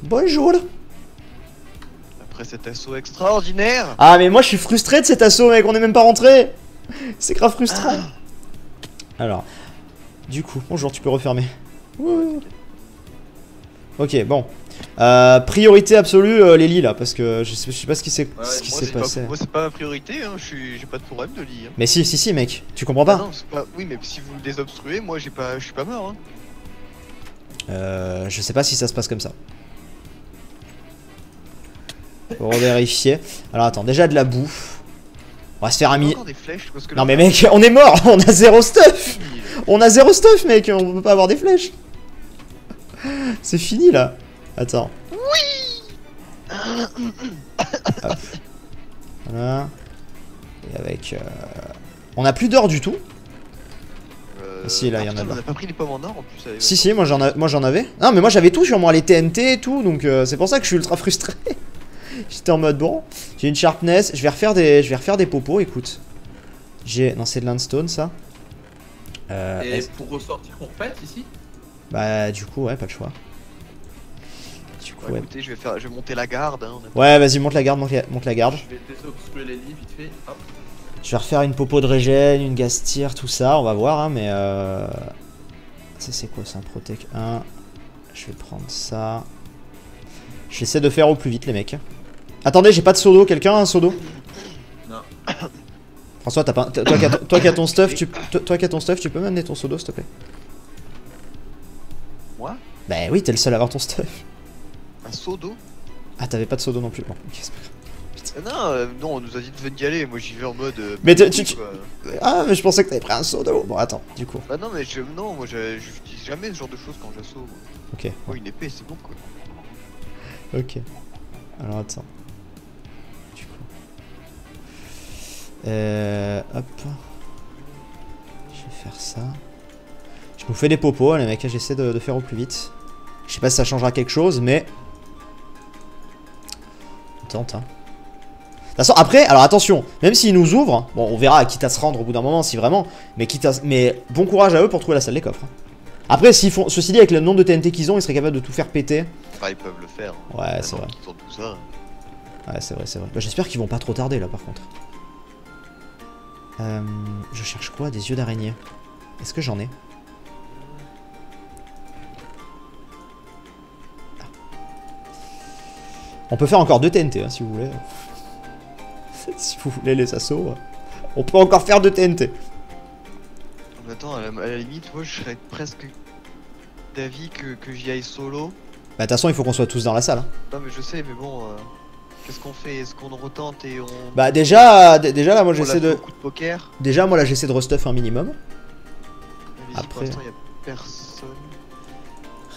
Bonjour. Après cet assaut extraordinaire. Ah mais moi je suis frustré de cet assaut mec, on est même pas rentré. C'est grave frustrant. Alors, du coup, bonjour, tu peux refermer. Ouh. Ok, bon. Priorité absolue les lits là, parce que je sais pas ce qui s'est passé. Moi c'est pas ma priorité, hein. J'ai pas de problème de lit. Hein. Mais si mec, tu comprends pas? Non, pas... Oui mais si vous les obstruez, moi je suis pas mort. Hein. Je sais pas si ça se passe comme ça. Pour revérifier. Alors attends, déjà de la bouffe. On va se faire un mi... Non mais mec, on est mort, on a zéro stuff. On a zéro stuff mec, on peut pas avoir des flèches. C'est fini là. Attends. Oui. Hop. Voilà. Et avec... On a plus d'or du tout. Si là il y en a. On a pas pris les pommes en or en plus. Si moi j'en avais. Non mais moi j'avais tout sur moi, les TNT et tout, donc c'est pour ça que je suis ultra frustré. J'étais en mode bon, j'ai une sharpness, je vais refaire des popos, écoute. J'ai... Non c'est de l'undstone ça. Et pour ressortir on repète ici? Bah du coup ouais, pas le choix. Du coup ouais. Écoutez, je vais monter la garde. Hein, ouais vas-y monte la garde, monte la garde. Je vais désobstruer les lits vite fait, hop. Je vais refaire une popo de régène, une gas tire, tout ça, on va voir hein, mais ça c'est quoi, c'est un protec 1. Je vais prendre ça. J'essaie de faire au plus vite les mecs. Attendez, j'ai pas de seau d'eau, quelqu'un a un seau d'eau? Non. François, t'as pas... toi qui as ton stuff, tu peux m'amener ton seau d'eau s'il te plaît? Moi? Bah oui, t'es le seul à avoir ton stuff. Un seau d'eau? Ah, t'avais pas de seau d'eau non plus. Bon, ok, c'est pas grave. Non, on nous a dit de venir y aller, moi j'y vais en mode... mais ah, mais je pensais que t'avais pris un seau d'eau. Bon, attends, du coup. Bah non, mais non, moi je dis jamais ce genre de choses quand j'assaut. Ok. Oh, une épée, c'est bon quoi. Ok. Alors attends. Du coup. Hop. Je vais faire ça. Je nous fais des popos, les mecs, j'essaie de faire au plus vite. Je sais pas si ça changera quelque chose, mais... On tente, hein. De toute façon, après, alors attention, même s'ils nous ouvrent, bon, on verra quitte à se rendre au bout d'un moment, si vraiment, mais bon courage à eux pour trouver la salle des coffres. Après, s'ils font, ceci dit, avec le nombre de TNT qu'ils ont, ils seraient capables de tout faire péter. Enfin, ils peuvent le faire. Ouais, c'est vrai. Ils ont tout ça. Ouais, c'est vrai, c'est vrai. Bah, j'espère qu'ils vont pas trop tarder, là, par contre. Je cherche quoi? Des yeux d'araignée. Est-ce que j'en ai? Ah. On peut faire encore 2 TNT, hein, si vous voulez. Si vous voulez les assauts, on peut encore faire 2 TNT. Attends, à la limite, moi je serais presque d'avis que j'y aille solo. Bah, de toute façon, il faut qu'on soit tous dans la salle. Hein. Non, mais je sais, mais bon, qu'est-ce qu'on fait? Est-ce qu'on retente et on. Bah, déjà là, moi j'essaie de. Coup de poker. Déjà, moi là, j'essaie de restuff un minimum. Après, pour l'instant, y a personne.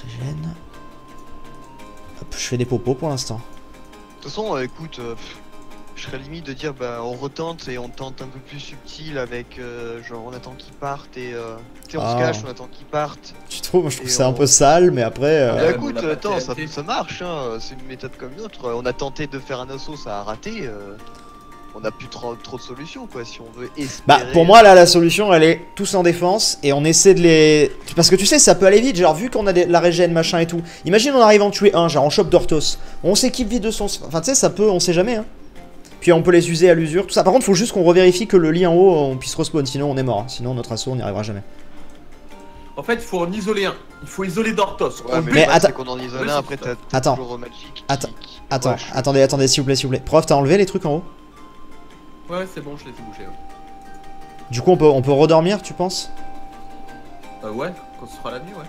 Régène. Hop, je fais des popos pour l'instant. De toute façon, écoute. Je serais limite de dire bah on retente et on tente un peu plus subtil avec genre on attend qu'ils partent et tu sais on se cache, on attend qu'ils partent. Tu trouves? Moi je trouve que c'est un peu sale mais après... Bah écoute, attends, ça marche hein, c'est une méthode comme une autre. On a tenté de faire un assaut, ça a raté. On a plus trop de solutions quoi si on veut espérer. Bah pour moi là la solution elle est tous en défense et on essaie de les... Parce que tu sais ça peut aller vite, genre vu qu'on a la régène machin et tout. Imagine on arrive à en tuer un, genre on chope Dortos. On s'équipe vite de son... Enfin tu sais ça peut, on sait jamais hein. Puis on peut les user à l'usure, tout ça. Par contre, faut juste qu'on revérifie que le lit en haut, on puisse respawn, sinon on est mort. Hein. Sinon notre assaut, on n'y arrivera jamais. En fait, il faut en isoler un. Il faut isoler Dortos. Ouais, mais attends, qu'on en isole un, après t'as toujours Magic. Attendez, s'il vous plaît. Prof, t'as enlevé les trucs en haut? Ouais, c'est bon, je les ai bouchés. Ouais. Du coup, on peut redormir, tu penses? Ouais, quand ce sera la nuit, ouais.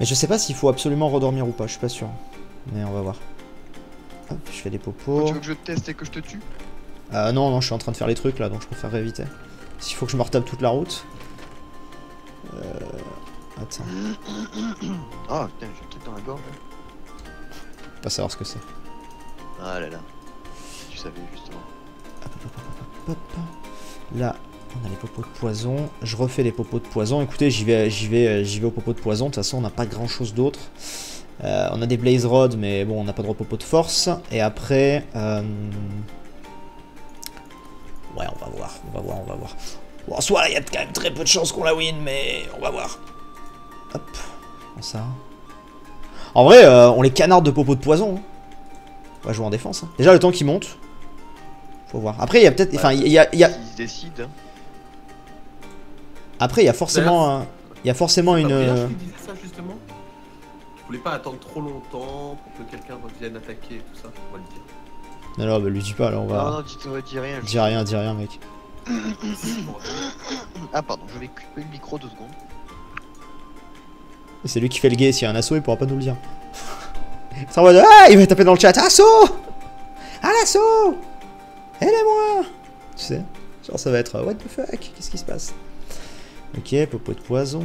Mais je sais pas s'il faut absolument redormir ou pas, je suis pas sûr. Mais on va voir. Hop, je fais des popos. Tu veux que je teste et que je te tue? Non, je suis en train de faire les trucs là, donc je préfère éviter. S'il faut que je me retape toute la route. Attends. Ah putain, j'ai un truc dans la gorge. Pas savoir ce que c'est. Ah là là. Tu savais justement. Hop. Là, on a les popos de poison. Je refais les popos de poison. Écoutez, j'y vais aux popos de poison. De toute façon, on n'a pas grand chose d'autre. On a des Blaze Rods, mais bon, on n'a pas de repos de force. Et après... Ouais, on va voir. Bon, soit il y a quand même très peu de chances qu'on la win, mais on va voir. Hop, comme ça. En vrai, on les canarde de popo de poison. Hein. On va jouer en défense. Hein. Déjà, le temps qu'ils montent. Faut voir. Après, il y a peut-être. Enfin, il y a. Ils se décident. Après, il y a forcément. Il y a forcément une. Je disais ça justement. Je voulais pas attendre trop longtemps pour que quelqu'un revienne attaquer et tout ça. On va le dire. Non, non, bah lui dis pas, là, on va. Non, non, dis rien. Dis rien, mec. Ah, pardon, je vais couper le micro 2 secondes. C'est lui qui fait le gay, s'il y a un assaut, il pourra pas nous le dire. C'est en mode, ah, il va taper dans le chat, assaut! À l'assaut! Aidez-moi! Tu sais, genre ça va être, what the fuck? Qu'est-ce qui se passe? Ok, popo de poison.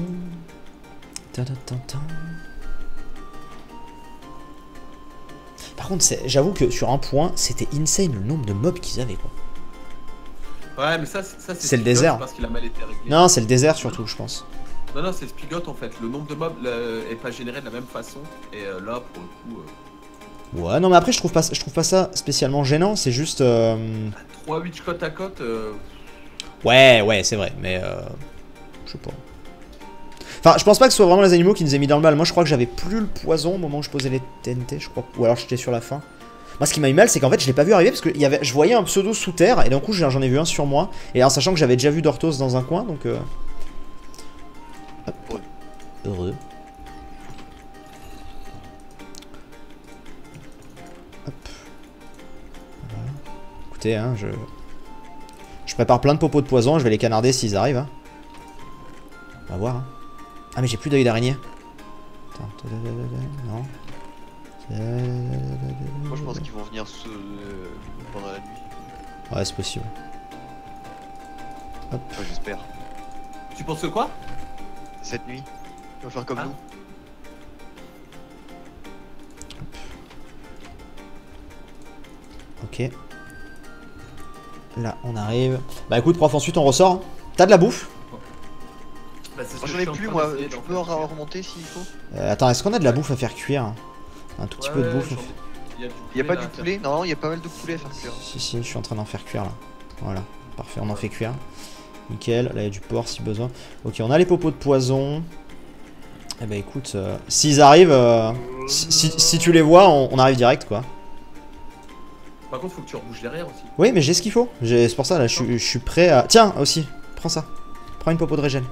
Par contre, j'avoue que sur un point, c'était insane le nombre de mobs qu'ils avaient, quoi. Ouais, mais ça c'est le désert. Parce qu'il a mal été réglé. Non, c'est le désert surtout, je pense. Non, non, c'est Spigot en fait. Le nombre de mobs est pas généré de la même façon. Et là, pour le coup. Ouais, non, mais après, je trouve pas ça spécialement gênant. C'est juste. 3 witch côte à côte. Ouais, c'est vrai, mais. Je sais pas. Enfin, je pense pas que ce soit vraiment les animaux qui nous aient mis dans le mal. Moi, je crois que j'avais plus le poison au moment où je posais les TNT, je crois. Ou alors j'étais sur la fin. Moi, ce qui m'a eu mal, c'est qu'en fait, je l'ai pas vu arriver parce que je voyais un pseudo sous terre et d'un coup, j'en ai vu un sur moi. Et en sachant que j'avais déjà vu Dortos dans un coin, donc. Hop. Heureux. Hop. Voilà. Écoutez, hein, je prépare plein de popos de poison, je vais les canarder s'ils arrivent. Hein. On va voir. Hein. Ah, mais j'ai plus d'œil d'araignée. Attends. Non. Moi je pense qu'ils vont venir pendant la nuit. Ouais, c'est possible. Hop. Enfin, j'espère. Tu penses que quoi? Cette nuit, ils vont faire comme nous. Ok. Là, on arrive. Bah écoute, prof, ensuite on ressort. Hein. T'as de la bouffe? Bah, j'en ai plus moi, tu peux en remonter s'il faut. Attends, est-ce qu'on a de la bouffe à faire cuire? Un tout petit peu de bouffe. Il y a pas du poulet? Non, il y a pas mal de poulet à faire cuire. Si, je suis en train d'en faire cuire là. Voilà, parfait, on en fait cuire. Nickel, là il y a du porc si besoin. Ok, on a les popos de poison. Eh bah écoute, s'ils arrivent, si tu les vois, on arrive direct quoi. Par contre, faut que tu rebouges derrière aussi. Oui, mais j'ai ce qu'il faut. C'est pour ça là, je suis prêt à. Tiens, aussi, prends ça. Prends une popo de régène.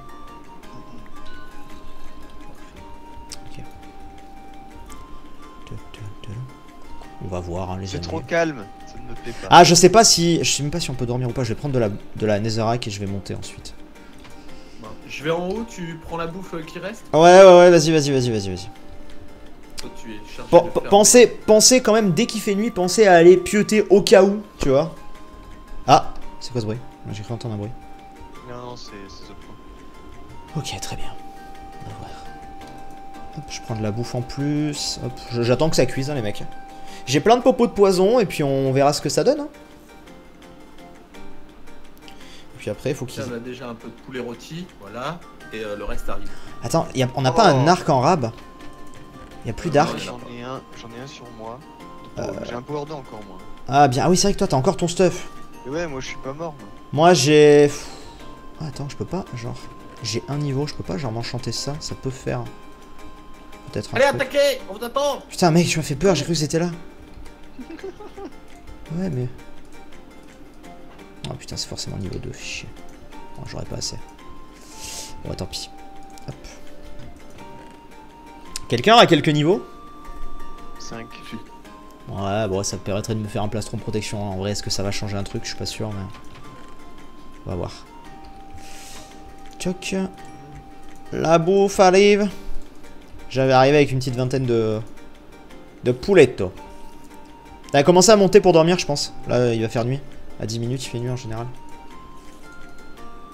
On va voir hein, les amis. C'est trop calme, ça ne me plaît pas. Ah, je sais même pas si on peut dormir ou pas. Je vais prendre de la Netherrack et je vais monter ensuite. Bon, je vais en haut, tu prends la bouffe qui reste. Ouais, vas-y. Toi, tu es chargé de faire Pensez quand même, dès qu'il fait nuit, pensez à aller pioter au cas où, tu vois. Ah, c'est quoi ce bruit? J'ai cru entendre un bruit. Non, c'est ce point. Ok, très bien. On va voir. Hop, je prends de la bouffe en plus. Hop, j'attends que ça cuise, hein, les mecs. J'ai plein de popos de poison et puis on verra ce que ça donne. Hein. Et puis après, il faut qu'il. On a déjà un peu de poulet rôti, voilà, et le reste arrive. Attends, on n'a pas un arc en rab? Il y a plus d'arc? J'en ai un sur moi. J'ai un power 2 encore moi. Ah bien, ah oui c'est vrai que toi t'as encore ton stuff. Et ouais, moi je suis pas mort. Moi j'ai... Ah, attends, je peux pas, genre... J'ai un niveau, je peux pas genre m'enchanter ça peut faire... Peut-être un Allez, truc. attaquez! On vous attend! Putain mec, tu m'as fait peur, j'ai cru que c'était là. Ouais mais... Oh putain, c'est forcément niveau 2, chier. Bon, j'aurais pas assez. Bon, tant pis. Hop. Quelqu'un a quelques niveaux? 5. Ouais, bon, ça me permettrait de me faire un plastron de protection. En vrai, est-ce que ça va changer un truc? Je suis pas sûr, mais... On va voir. Tchoc. La bouffe arrive. J'avais arrivé avec une petite vingtaine de pouletto. T'as commencé à monter pour dormir, je pense. Là, il va faire nuit. À 10 minutes, il fait nuit en général.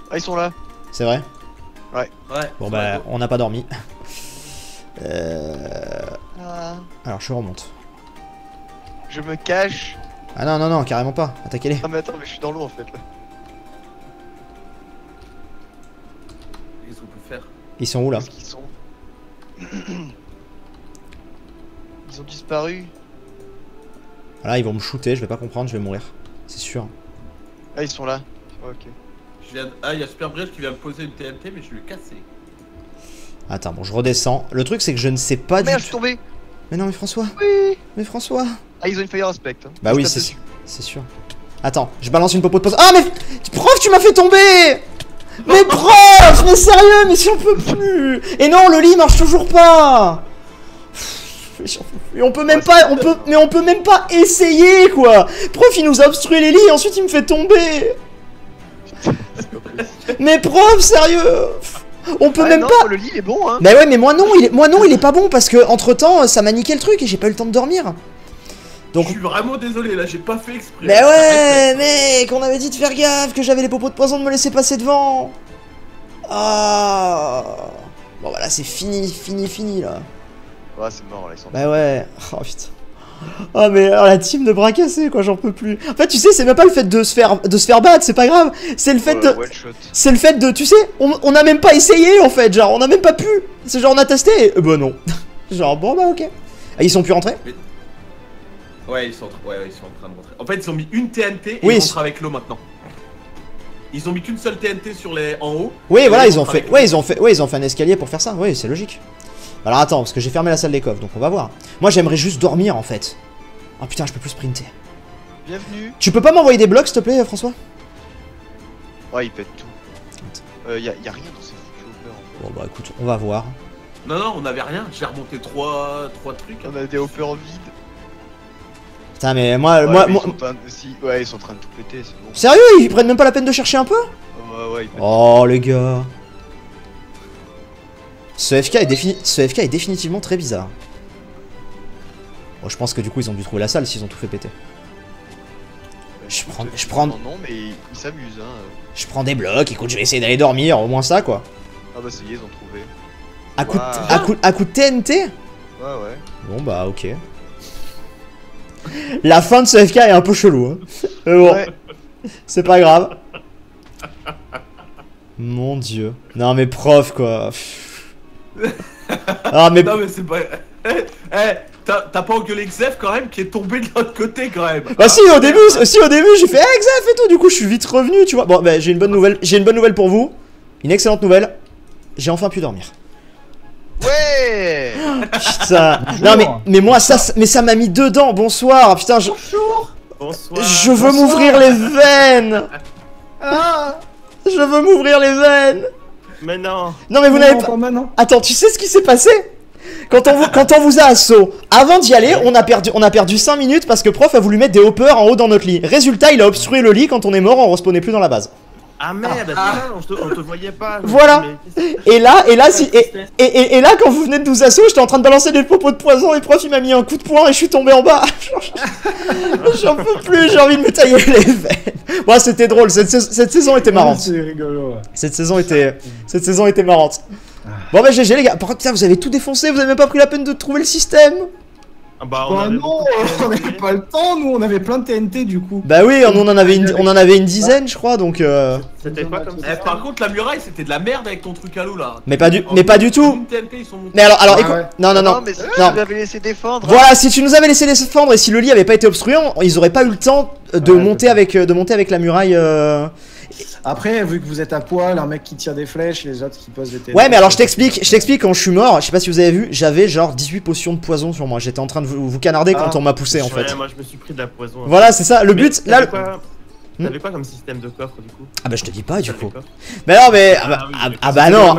Ah, ils sont là. C'est vrai? Ouais. Bon, bah, on n'a pas dormi. Ah. Alors, je remonte. Je me cache. Ah non, carrément pas. Attaquez-les. Ah mais attends, mais je suis dans l'eau en fait là. Qu'est-ce qu'on peut faire? Ils sont où là? Où est-ce qu'ils sont? Ils ont disparu. Là, ils vont me shooter, je vais pas comprendre, je vais mourir. C'est sûr. Ah, ils sont là. Ok. Ah, il y a Super Bref qui vient me poser une TNT, mais je lui ai cassé. Attends, bon, je redescends. Le truc, c'est que je ne sais pas Merde, je du suis tout. tombé. Mais non, mais François. Oui. Mais François. Ah, ils ont une fire respect. Hein. Bah Ils oui, se tapent dessus. c'est sûr. Attends, je balance une popo de poison. Ah mais prof, tu m'as fait tomber. Mais prof, mais sérieux, mais si on peut plus. Et non, le lit marche toujours pas. Et on peut même pas, on peut même pas essayer quoi. Prof, il nous a obstrué les lits et ensuite il me fait tomber. Mais prof, sérieux. On peut même non, pas. Le lit il est bon hein. Bah ouais, mais moi non, il est pas bon parce que entre temps, ça m'a niqué le truc et j'ai pas eu le temps de dormir. Donc... Je suis vraiment désolé, là, j'ai pas fait exprès. Mais ouais, mec, on avait dit de faire gaffe, que j'avais les popos de poison, de me laisser passer devant. Ah. Bon bah là c'est fini là. Ouais, c'est mort là, ils sont. Bah ouais. Oh putain. Ah mais alors, la team de bras cassés quoi, j'en peux plus. En fait tu sais, c'est même pas le fait de se faire battre, c'est pas grave. C'est le fait de... C'est le fait de... Tu sais, on a même pas essayé en fait, genre on a même pas pu. C'est genre on a testé et... bah non. Genre bon bah ok. Ah, ils sont plus rentrés? Ouais, ils sont en train de rentrer. En fait, ils ont mis une TNT et oui, ils rentrent avec l'eau maintenant. Ils ont mis qu'une seule TNT sur les en haut. Oui, voilà, ils ont fait un escalier pour faire ça. Oui, c'est logique. Alors attends, parce que j'ai fermé la salle des coffres, donc on va voir. Moi, j'aimerais juste dormir en fait. Oh putain, je peux plus sprinter. Bienvenue. Tu peux pas m'envoyer des blocs, s'il te plaît, François? Ouais, il pète tout. Y a rien dans ces foutus hoppers en fait. Bon bah écoute, on va voir. Non, on avait rien. J'ai remonté trois trucs. On a des hoppers vides. Putain, mais Ouais, moi... ils sont en train de... Ouais, ils sont en train de tout péter, c'est bon. Sérieux, ils prennent même pas la peine de chercher un peu? Ouais, ils pètent. Oh les gars. Ce FK est définitivement très bizarre. Bon, je pense que du coup ils ont dû trouver la salle s'ils ont tout fait péter. Je prends... Non, mais ils s'amusent hein. Je prends des blocs, écoute, je vais essayer d'aller dormir, au moins ça quoi. Ah bah ça y est, ils ont trouvé. À coup de TNT? Ouais. Bon bah ok. La fin de ce FK est un peu chelou hein. Mais bon, Ouais. c'est pas grave. Mon dieu. Non mais prof quoi. Ah mais... Non mais c'est pas... T'as pas engueulé Xef quand même qui est tombé de l'autre côté quand même. Bah si au début j'ai fait Xef et tout, du coup je suis vite revenu tu vois. Bon bah j'ai une bonne nouvelle pour vous. Une excellente nouvelle. J'ai enfin pu dormir. Ouais. Putain. Non mais moi ça m'a mis dedans. Bonsoir. Putain je... Bonsoir. Je veux m'ouvrir les veines. Je veux m'ouvrir les veines. Mais non. Non mais vous n'avez pas... Attends, tu sais ce qui s'est passé? Quand on vous a assaut, avant d'y aller, on a perdu 5 minutes parce que prof a voulu mettre des hoppers en haut dans notre lit. Résultat, il a obstrué le lit, quand on est mort, on respawnait plus dans la base. Ah merde, putain, on te voyait pas. Voilà. Et là, quand vous venez de nous assaut, j'étais en train de balancer des popos de poison et prof il m'a mis un coup de poing et je suis tombé en bas. J'en peux plus, j'ai envie de me tailler les veines. Bon, c'était drôle, cette saison était marrante. C'est rigolo. Cette saison était marrante. Bon bah GG les gars, par contre putain vous avez tout défoncé, vous avez même pas pris la peine de trouver le système. Ah bah Bah non, on avait pas le temps, nous on avait plein de TNT du coup. Bah oui, on en avait une dizaine je crois donc C'était pas comme ça. Par contre la muraille c'était de la merde avec ton truc à l'eau là. Mais pas du tout. Une TNT, ils sont montés. Mais alors Ah écoute, ouais. non. mais si tu non. nous avais laissé défendre. Voilà, si tu nous avais laissé défendre et si le lit avait pas été obstrué, ils auraient pas eu le temps de monter avec la muraille. Après, vu que vous êtes à poil, un mec qui tire des flèches, les autres qui posent des TNT. Ouais, mais alors je t'explique quand je suis mort, je sais pas si vous avez vu, j'avais genre 18 potions de poison sur moi. J'étais en train de vous canarder quand on m'a poussé en fait. Ouais, moi je me suis pris de la poison. Voilà, c'est ça, le but là. T'avais quoi comme système de coffre du coup? Ah bah je te dis pas du coup. Mais non mais bah non.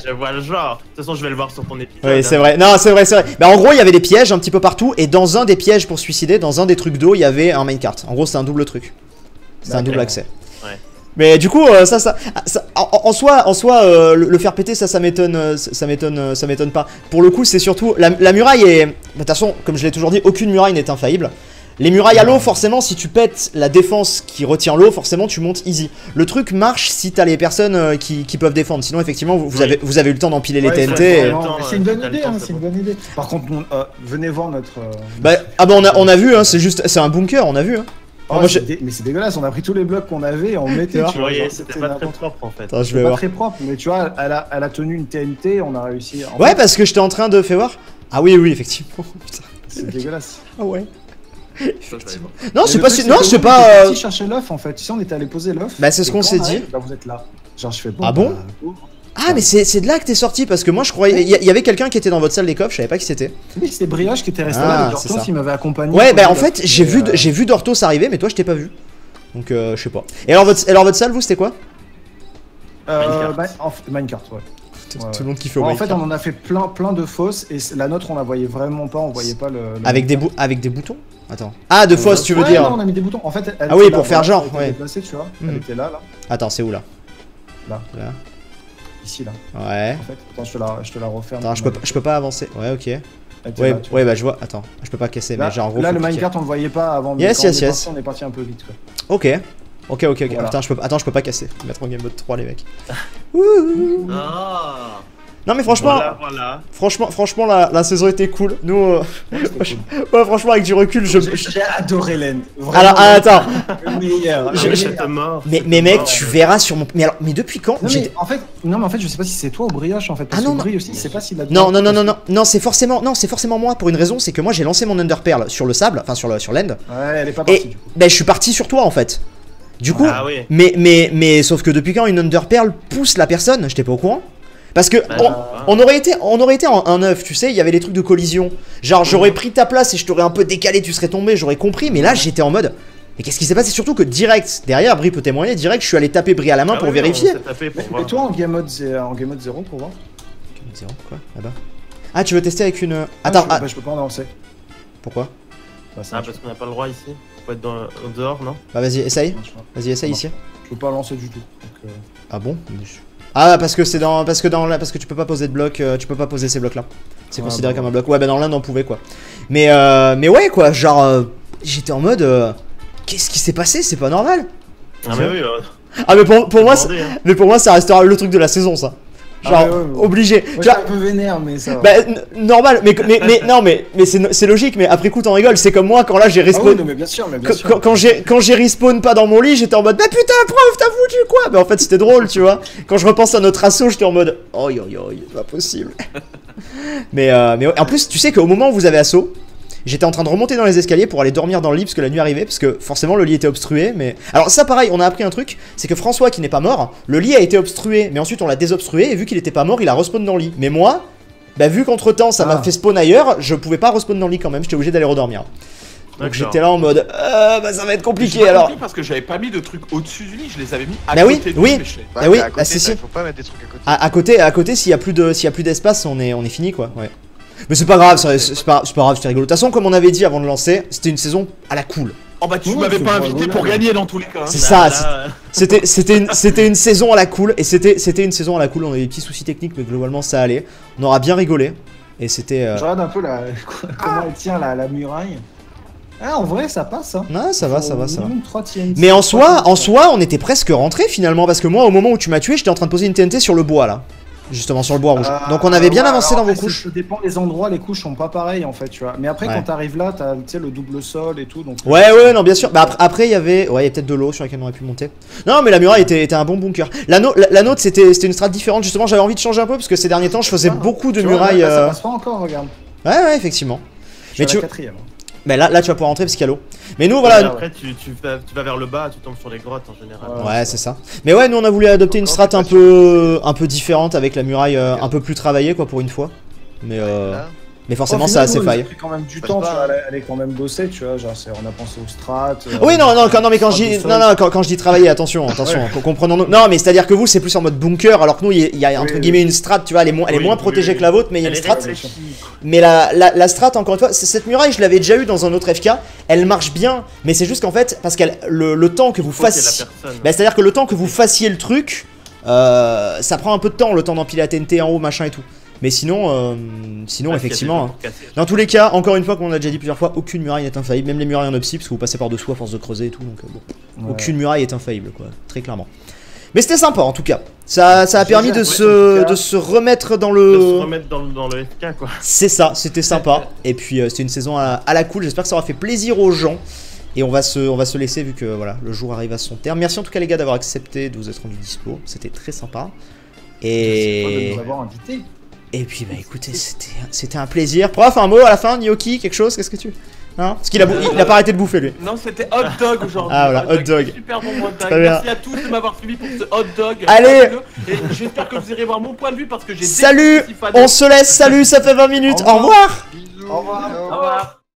Je vois le genre. De toute façon je vais le voir sur ton épisode. Oui c'est vrai, non c'est vrai. Mais en gros il y avait des pièges un petit peu partout et dans un des pièges pour se suicider, dans un des trucs d'eau il y avait un minecart. En gros c'est un double truc. C'est un double accès. Ouais. Mais du coup en soi le faire péter ça m'étonne pas. Pour le coup c'est surtout la muraille est... De toute façon comme je l'ai toujours dit aucune muraille n'est infaillible. Les murailles à l'eau, forcément, si tu pètes la défense qui retient l'eau, forcément tu montes easy. Le truc marche si t'as les personnes qui peuvent défendre. Sinon, effectivement, vous avez eu le temps d'empiler les TNT. C'est une bonne idée, c'est une bonne idée. Par contre, venez voir notre. On a vu, hein, c'est un bunker, on a vu. Hein. Oh, mais c'est dégueulasse, on a pris tous les blocs qu'on avait et on mettait. Tu vois, c'était pas très propre en fait. Attends, je vais pas voir. très propre, mais tu vois, elle a tenu une TNT, on a réussi. Ouais, parce que j'étais en train de faire voir. Ah oui, effectivement. C'est dégueulasse. Ah ouais. Non, c'est pas. Si chercher l'œuf en fait, si on était allé poser l'œuf. Bah, c'est ce qu'on s'est dit. Bah, vous êtes là. Genre, je fais bon. Ah bon? Ah, mais c'est de là que t'es sorti, parce que moi je croyais. Il y avait quelqu'un qui était dans votre salle des coffres, je savais pas qui c'était. Oui, c'était Brioche qui était resté Ah, là. c'est Dortos, ça. il m'avait accompagné. Ouais, bah en fait, j'ai vu Dortos arriver, mais toi je t'ai pas vu. Donc je sais pas. Et alors votre salle, vous, c'était quoi? Minecart, ouais. Tout le monde qui fait au En Minecraft. fait, on en a fait plein de fausses et la nôtre, on la voyait vraiment pas, on voyait pas le. Avec des boutons? Attends. Ah, de fausses, tu veux ouais, dire? Non, on a mis des boutons. En fait, elle Ah oui, était pour là, faire voilà, genre, elle était ouais. déplacée, tu vois. Mhm. Elle était là. Attends, c'est où là? Là. Là. Ici, là. Ouais. En fait, attends, je te la referme. Attends, je peux pas avancer. Ouais, ok. Elle était Ouais, là, tu vois. ouais, bah je vois. Attends, je peux pas casser, Là, mais genre en gros. là faut le cliquer. Minecart, on le voyait pas avant. Mais Yes, quand yes, on est yes. parti, on est parti un peu vite, quoi. Ok. Ok. Voilà. Attends, je peux pas casser. Mettre en game mode 3, les mecs. Ah. Non, mais franchement, Voilà. franchement, la saison était cool. Nous, ouais, franchement, avec du recul, J'ai adoré l'end. Alors, attends. Le meilleur. J'étais mort. Mais mec, tu verras sur mon. Mais depuis quand? Non mais en fait, je sais pas si c'est toi ou Brioche en fait. Parce Ah, non, que non. Brioche aussi, je sais pas s'il a. Non, c'est forcément moi pour une raison, c'est que moi j'ai lancé mon Underpearl sur le sable, enfin sur l'end, Ouais, elle est pas partie et du coup. ben je suis parti sur toi en fait. Du coup, Ah oui. mais sauf que depuis quand une Underpearl pousse la personne, j'étais pas au courant. Parce que Bah, on aurait été en œuf, tu sais, il y avait les trucs de collision. Genre j'aurais pris ta place et je t'aurais un peu décalé, tu serais tombé, j'aurais compris, mais là j'étais en mode. Mais qu'est-ce qui s'est passé? Surtout que direct, derrière, Brie peut témoigner, direct, je suis allé taper Brie à la main Ah pour oui, vérifier. on s'est tapé pour Mais voir. toi en game mode 0 pour voir. Zéro, quoi, là-bas. Ah, tu veux tester avec une. Ah, Attends, je peux pas en lancer. pourquoi? Bah, ça Ah, marche parce qu'on n'a pas le droit ici. Faut être dehors, non? Bah vas-y, essaye. pas, marche pas. Vas-y, essaye Non. ici. Je peux pas lancer du tout. Donc, Ah bon? Ah parce que c'est parce que tu peux pas poser de bloc, tu peux pas poser ces blocs là. C'est Ah, considéré bah, comme un bloc. Ouais bah dans l'Inde on pouvait quoi. Mais ouais quoi, genre j'étais en mode qu'est-ce qui s'est passé? C'est pas normal. Ah, mais oui, Ah mais pour moi demandé, hein. mais pour moi ça restera le truc de la saison ça. Genre Ah, ouais, ouais. obligé. moi Tu j'étais vois, un peu vénère mais ça va. bah normal mais non mais c'est logique, mais après coup t'en rigoles, c'est comme moi quand là j'ai Ah oui, respawn. non, mais bien sûr, mais bien sûr. Quand j'ai respawn pas dans mon lit, j'étais en mode bah putain prof, t'as foutu quoi? Bah en fait c'était drôle, tu vois. Quand je repense à notre assaut, j'étais en mode oh yo pas possible. mais ouais. En plus tu sais qu'au moment où vous avez assaut, j'étais en train de remonter dans les escaliers pour aller dormir dans le lit parce que la nuit arrivait, parce que forcément le lit était obstrué. Mais alors ça pareil, on a appris un truc, c'est que François qui n'est pas mort, le lit a été obstrué, mais ensuite on l'a désobstrué et vu qu'il était pas mort, il a respawn dans le lit. Mais moi, bah vu qu'entre temps ça m'a fait spawn ailleurs, je pouvais pas respawn dans le lit quand même, j'étais obligé d'aller redormir. Donc D'accord. j'étais là en mode bah ça va être J'ai compliqué pas alors. compris parce que j'avais pas mis de trucs au-dessus du lit, je les avais mis à Bah oui, côté du oui. péché. Ah oui, à côté, ah, si, si. Faut pas mettre des trucs à côté. À côté, s'il y a plus d'espace, on est fini quoi. Ouais. Mais c'est pas grave, c'est pas grave, c'était rigolo. De toute façon, comme on avait dit avant de lancer, c'était une saison à la cool. Oh bah tu Ouais, m'avais c'est pas pas invité rigolo. pour gagner dans tous les cas. hein. C'est ça, Là, c'était une saison à la cool, et c'était une saison à la cool. On avait des petits soucis techniques, mais globalement ça allait. On aura bien rigolé, et c'était. Je regarde un peu comment elle tient la muraille. Ah, en vrai, ça passe, hein. Ah, ça va. Minimum 3 TNT. Mais en soi, on était presque rentré finalement, parce que moi, au moment où tu m'as tué, j'étais en train de poser une TNT sur le bois là. Justement sur le bois rouge. Donc on avait bien avancé dans vos couches. Ça dépend des endroits, les couches sont pas pareilles en fait, tu vois. Mais après, Ouais. quand t'arrives là, t'as le double sol et tout. Donc, Ouais, non, bien sûr. Bah après, il y avait peut-être de l'eau sur laquelle on aurait pu monter. Non, mais la muraille était un bon bunker. La nôtre, c'était une strat différente. Justement, j'avais envie de changer un peu parce que ces derniers temps, je faisais beaucoup de Tu vois, murailles. là, ça passe pas encore, regarde. Ouais, effectivement. Je suis Mais à tu- la quatrième. Mais là, tu vas pouvoir rentrer parce qu'il y a l'eau. Mais nous, Et voilà. après, tu vas vers le bas, tu tombes sur les grottes en général. Ouais, c'est ça. Mais ouais, nous on a voulu adopter une strat un peu différente avec la muraille un peu plus travaillée quoi pour une fois. Mais forcément ça a ses failles. Ça a pris quand même du Passe temps, pas, tu vois, hein. elle est quand même bossée, tu vois, genre on a pensé aux strats. Oui, mais quand je dis travailler, attention, comprenons-nous. Non, mais c'est-à-dire que vous c'est plus en mode bunker, alors que nous il y a entre Oui, guillemets une strat, tu vois, elle est moins protégée oui. que la vôtre, mais il y a Elle une est strat. réfléchie. Mais la strat, encore une fois, cette muraille, je l'avais déjà eu dans un autre FK. Elle marche bien, mais c'est juste qu'en fait, parce que le temps que vous Faut qu'il y ait fassiez. la personne. Bah, c'est-à-dire que le temps que vous fassiez le truc, ça prend un peu de temps, le temps d'empiler la TNT en haut, machin et tout. Mais sinon, Parce qu'il y a des effectivement. gens pour casser. Dans tous les cas, encore une fois, comme on l'a déjà dit plusieurs fois, aucune muraille n'est infaillible. Même les murailles en upsy, parce que vous passez par dessous à force de creuser et tout. Donc, bon, aucune muraille est infaillible, quoi, très clairement. Mais c'était sympa en tout cas. Ça a permis de se remettre dans De se le. remettre dans le FK quoi. C'est ça, c'était sympa. Et puis c'était une saison à la cool. J'espère que ça aura fait plaisir aux gens. Et on va se laisser vu que voilà, le jour arrive à son terme. Merci en tout cas les gars d'avoir accepté de vous être rendu dispo. C'était très sympa. Et de nous avoir invités. puis bah écoutez, c'était un plaisir. Prof, un mot à la fin, Nyoki, quelque chose, qu'est-ce que tu. Hein? Parce qu'il a, il a pas arrêté de bouffer lui. Non, c'était hot dog aujourd'hui. Ah, voilà, hot dog. Super bon hot dog. Très bien. Merci à tous de m'avoir suivi pour ce hot dog. Allez. Et j'espère que vous irez voir mon point de vue parce que j'ai Salut, on se laisse, salut, ça fait 20 minutes, au revoir. Bisous. Au revoir. ciao. Au revoir.